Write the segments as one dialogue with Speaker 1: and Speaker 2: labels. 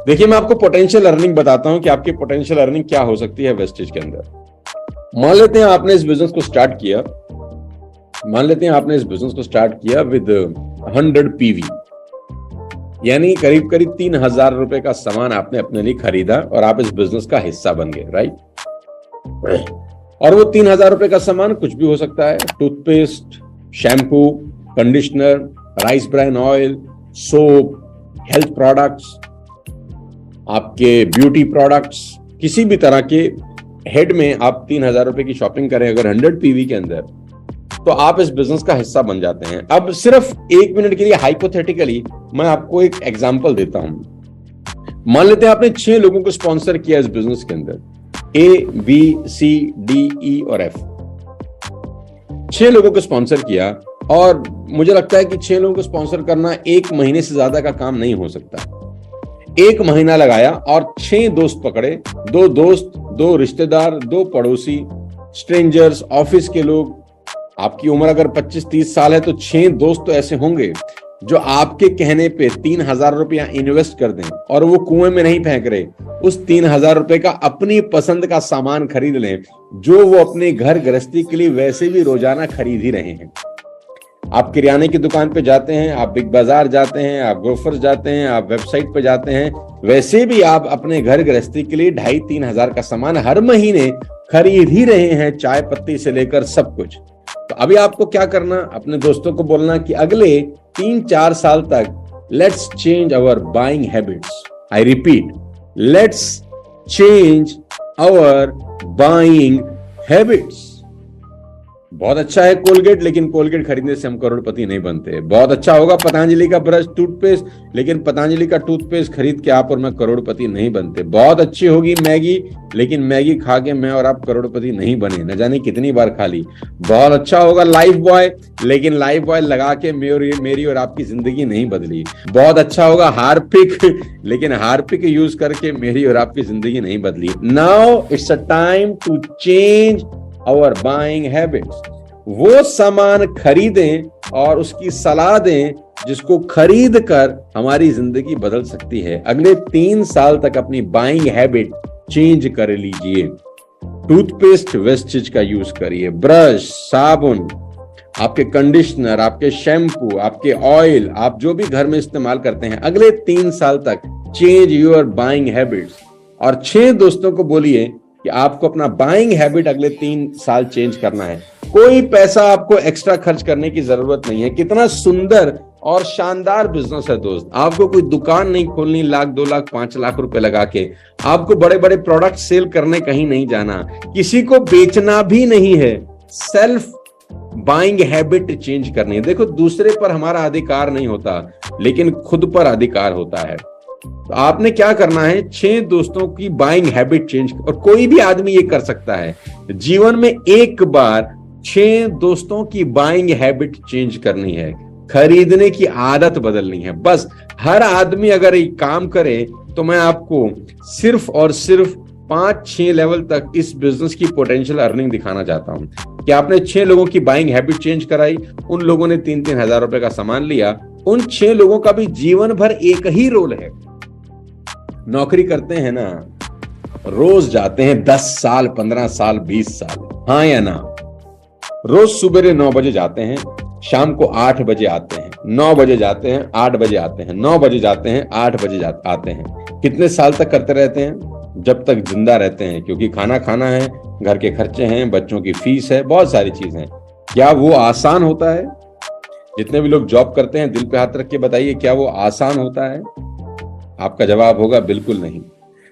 Speaker 1: देखिए, मैं आपको पोटेंशियल अर्निंग बताता हूं कि आपकी पोटेंशियल अर्निंग क्या हो सकती है वेस्टेज के अंदर। मान लेते हैं आपने इस बिजनेस को स्टार्ट किया विद 100 पीवी, यानी करीब करीब 3,000 रुपए का सामान आपने अपने लिए खरीदा और आप इस बिजनेस का हिस्सा बन गए, राइट। और वो 3,000 रुपए का सामान कुछ भी हो सकता है, toothpaste, shampoo, conditioner, rice bran oil, soap, health products, आपके ब्यूटी प्रोडक्ट्स, किसी भी तरह के हेड में आप 3,000 रुपए की शॉपिंग करें अगर 100 पीवी के अंदर, तो आप इस बिजनेस का हिस्सा बन जाते हैं। अब सिर्फ 1 मिनट के लिए हाइपोथेटिकली मैं आपको एक एग्जांपल देता हूं। मान लेते हैं आपने 6 लोगों को स्पॉन्सर किया इस बिजनेस के अंदर, A, B, C, D, E और F। 6 लोगों को स्पॉन्सर किया और मुझे लगता है कि 6 लोगों को स्पॉन्सर करना 1 महीने से ज्यादा का काम नहीं हो सकता। 1 महीना लगाया और 6 दोस्त पकड़े, 2 दोस्त, 2 रिश्तेदार, 2 पड़ोसी, स्ट्रेंजर्स, ऑफिस के लोग। आपकी उम्र अगर 25-30 साल है तो 6 दोस्त तो ऐसे होंगे जो आपके कहने पे 3,000 रुपया इन्वेस्ट कर दें और वो कुएं में नहीं फेंक रहे, उस 3,000 रुपए का अपनी पसंद का सामान खरीद लें जो वो अपने घर गृहस्थी के लिए वैसे भी रोजाना खरीद ही रहे हैं। आप किराने की दुकान पे जाते हैं, आप बिग बाजार जाते हैं, आप ग्रोफर्स जाते हैं, आप वेबसाइट पे जाते हैं, वैसे भी आप अपने घर गृहस्थी के लिए 2,500-3 हजार का सामान हर महीने खरीद ही रहे हैं, चाय पत्ती से लेकर सब कुछ। तो अभी आपको क्या करना, अपने दोस्तों को बोलना कि अगले 3-4 साल तक let's change our buying habits. I repeat, let's change our buying habits. बहुत अच्छा है कोलगेट, लेकिन कोलगेट खरीदने से हम करोड़पति नहीं बनते। बहुत अच्छा होगा पतंजलि का ब्रश, टूथपेस्ट, लेकिन पतंजलि का टूथपेस्ट खरीद के आप और मैं करोड़पति नहीं बनते। बहुत अच्छी होगी मैगी, लेकिन मैगी खा के मैं और आप करोड़पति नहीं बने, न जाने कितनी बार खा ली। बहुत अच्छा होगा लाइफ बॉय, लेकिन लाइफ बॉय लगा के मेरी और आपकी जिंदगी नहीं बदली। बहुत अच्छा होगा हार्पिक, लेकिन हार्पिक यूज करके मेरी और आपकी जिंदगी नहीं बदली। Now it's a time to change our buying habits. वो सामान खरीदें और उसकी सलाह दें जिसको खरीद कर हमारी जिंदगी बदल सकती है। अगले 3 साल तक अपनी बाइंग हैबिट चेंज कर लीजिए। टूथपेस्ट वेस्टेज का यूज करिए, ब्रश, साबुन, आपके कंडीशनर, आपके शैम्पू, आपके ऑयल, आप जो भी घर में इस्तेमाल करते हैं, अगले 3 साल तक चेंज योर बाइंग हैबिट्स। और 6 दोस्तों को बोलिए कि आपको अपना बाइंग हैबिट अगले 3 साल चेंज करना है। कोई पैसा आपको एक्स्ट्रा खर्च करने की जरूरत नहीं है। कितना सुंदर और शानदार बिजनेस है दोस्त। आपको कोई दुकान नहीं खोलनी 1 लाख, 2 लाख, 5 लाख रुपए लगा के। आपको बड़े बड़े प्रोडक्ट सेल करने कहीं नहीं जाना, किसी को बेचना भी नहीं है। सेल्फ बाइंग हैबिट चेंज करनी है। देखो, दूसरे पर हमारा अधिकार नहीं होता, लेकिन खुद पर अधिकार होता है। तो आपने क्या करना है, 6 दोस्तों की बाइंग हैबिट चेंज, और कोई भी आदमी ये कर सकता है। जीवन में एक बार 6 दोस्तों की बाइंग हैबिट चेंज करनी है, खरीदने की आदत बदलनी है। बस हर आदमी अगर एक काम करे तो मैं आपको सिर्फ और सिर्फ 5-6 लेवल तक इस बिजनेस की पोटेंशियल अर्निंग दिखाना चाहता हूं कि आपने 6 लोगों की बाइंग हैबिट चेंज कराई, उन लोगों ने 3-3 हजार रुपए का सामान लिया। उन 6 लोगों का भी जीवन भर एक ही रोल है। नौकरी करते हैं ना, रोज जाते हैं 10 साल, 15 साल, 20 साल, हाँ या ना? रोज सुबह 9 बजे जाते हैं, शाम को 8 बजे आते हैं, 9 बजे जाते हैं, 8 बजे आते हैं, 9 बजे जाते हैं, 8 बजे आते हैं। कितने साल तक करते रहते हैं? जब तक जिंदा रहते हैं, क्योंकि खाना खाना है, घर के खर्चे हैं, बच्चों की फीस है, बहुत सारी चीजें हैं। क्या वो आसान होता है? जितने भी लोग जॉब करते हैं, दिल पे हाथ रख के बताइए, क्या वो आसान होता है? आपका जवाब होगा बिल्कुल नहीं।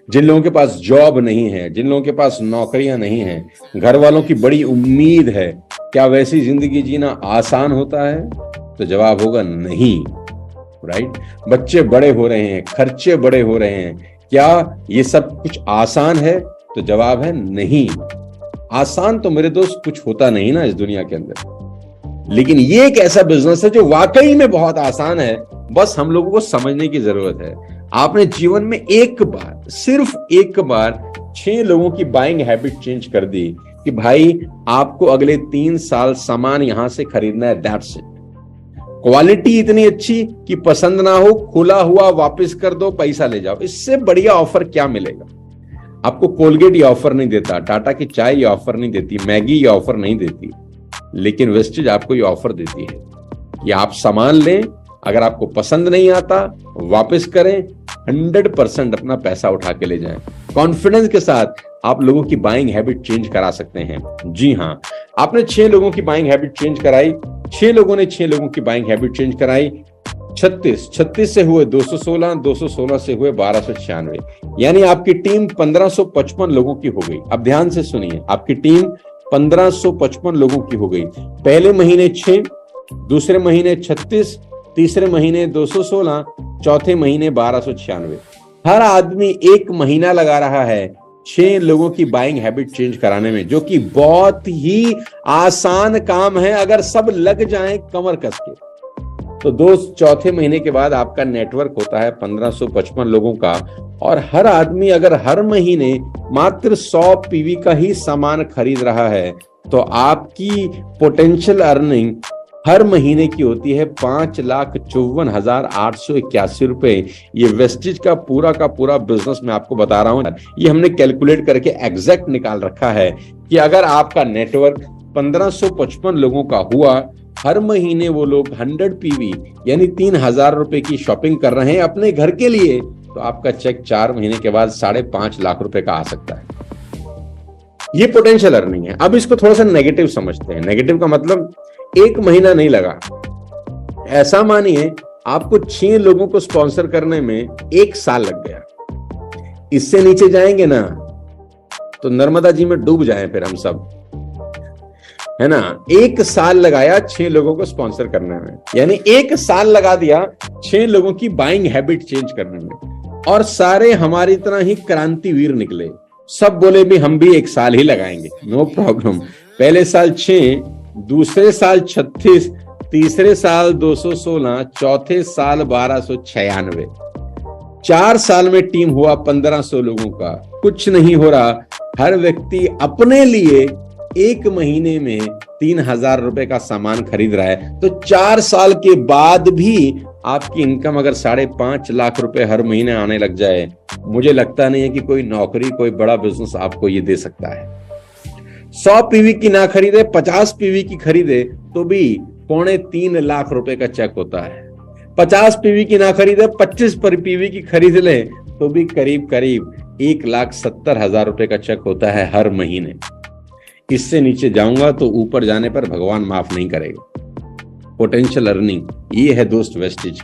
Speaker 1: जिन लोगों के पास जॉब नहीं है, जिन लोगों के पास नौकरियां नहीं है, घर वालों की बड़ी उम्मीद है, क्या वैसी जिंदगी जीना आसान होता है? तो जवाब होगा नहीं, राइट? बच्चे बड़े हो रहे हैं, खर्चे बड़े हो रहे हैं, क्या ये सब कुछ आसान है? तो जवाब है नहीं। आसान तो मेरे दोस्त कुछ होता नहीं ना इस दुनिया के अंदर, लेकिन ये एक ऐसा बिजनेस है जो वाकई में बहुत आसान है। बस हम लोगों को समझने की जरूरत है। आपने जीवन में एक बार, सिर्फ एक बार 6 लोगों की बाइंग हैबिट चेंज कर दी कि भाई आपको अगले 3 साल सामान यहां से खरीदना है, दैट्स इट। क्वालिटी इतनी अच्छी कि पसंद ना हो, खुला हुआ वापस कर दो, पैसा ले जाओ। इससे बढ़िया ऑफर क्या मिलेगा? आपको कोलगेट ये ऑफर नहीं देता, टाटा की चाय ये ऑफर नहीं देती, मैगी ये ऑफर नहीं देती, लेकिन वेस्टेज आपको ये ऑफर देती है कि आप सामान लें, अगर आपको पसंद नहीं आता वापस करें, 100% अपना पैसा उठा के ले जाएं। कॉन्फिडेंस के साथ आप लोगों की बाइंग हैबिट चेंज करा सकते हैं। जी हां, आपने 6 लोगों की बाइंग हैबिट चेंज कराई, 6 लोगों ने 6 लोगों की बाइंग हैबिट चेंज कराई। 36 से हुए 216, 216 से हुए 1296, यानी आपकी टीम 1555 लोगों की हो गई। अब ध्यान से सुनिए, आपकी टीम 1555 लोगों की हो गई। पहले महीने 6, दूसरे महीने 36, तीसरे महीने 216, चौथे महीने 1296। हर आदमी 1 महीना लगा रहा है 6 लोगों की बाइंग हैबिट चेंज कराने में, जो कि बहुत ही आसान काम है अगर सब लग जाएं कमर कस के। तो दोस्त, चौथे महीने के बाद आपका नेटवर्क होता है 1555 लोगों का, और हर आदमी अगर हर महीने मात्र 100 पीवी का ही सामान खरीद रहा है, तो आपकी पोटेंशियल अर्निंग हर महीने की होती है 5,54,881 रुपए। ये वेस्टेज का पूरा बिजनेस मैं आपको बता रहा हूं, ये हमने कैलकुलेट करके एग्जैक्ट निकाल रखा है कि अगर आपका नेटवर्क 1555 लोगों का हुआ, हर महीने वो लोग 100 पीवी यानी 3,000 रुपए की शॉपिंग कर रहे हैं अपने घर के लिए, तो आपका चेक 4 महीने के बाद 5.5 लाख रुपए का आ सकता है। ये पोटेंशियल अर्निंग है। अब इसको थोड़ा सा नेगेटिव समझते हैं। नेगेटिव का मतलब 1 महीना नहीं लगा। ऐसा मानिए आपको 6 लोगों को स्पॉन्सर करने में 1 साल लग गया। इससे नीचे जाएंगे ना तो नर्मदा जी में डूब जाएं फिर हम सब, है ना। 1 साल लगाया 6 लोगों को स्पॉन्सर करने में, यानी 1 साल लगा दिया 6 लोगों की बाइंग हैबिट चेंज करने में, और सारे हमारी तरह ही क्रांतिवीर निकले। सब बोले भी हम भी 1 साल ही लगाएंगे, नो प्रॉब्लम। पहले साल 6, दूसरे साल 36, तीसरे साल 216, चौथे साल 1296। 4 साल में टीम हुआ 1500 लोगों का। कुछ नहीं हो रहा, हर व्यक्ति अपने लिए 1 महीने में 3,000 रुपए का सामान खरीद रहा है। तो 4 साल के बाद भी आपकी इनकम अगर 5.5 लाख रुपए हर महीने आने लग जाए, मुझे लगता नहीं है कि कोई नौकरी, कोई बड़ा बिजनेस आपको ये दे सकता है। 100 पीवी की ना खरीदे, 50 पीवी की खरीदे तो भी 2.25 लाख रुपए का चेक होता है। 50 पीवी की ना खरीदे, 25 पीवी की खरीद ले तो भी करीब 1,70,000 रुपए का चेक होता है हर महीने। इससे नीचे जाऊंगा तो ऊपर जाने पर भगवान माफ नहीं करेगा। पोटेंशियल अर्निंग ये है दोस्त वेस्टेज।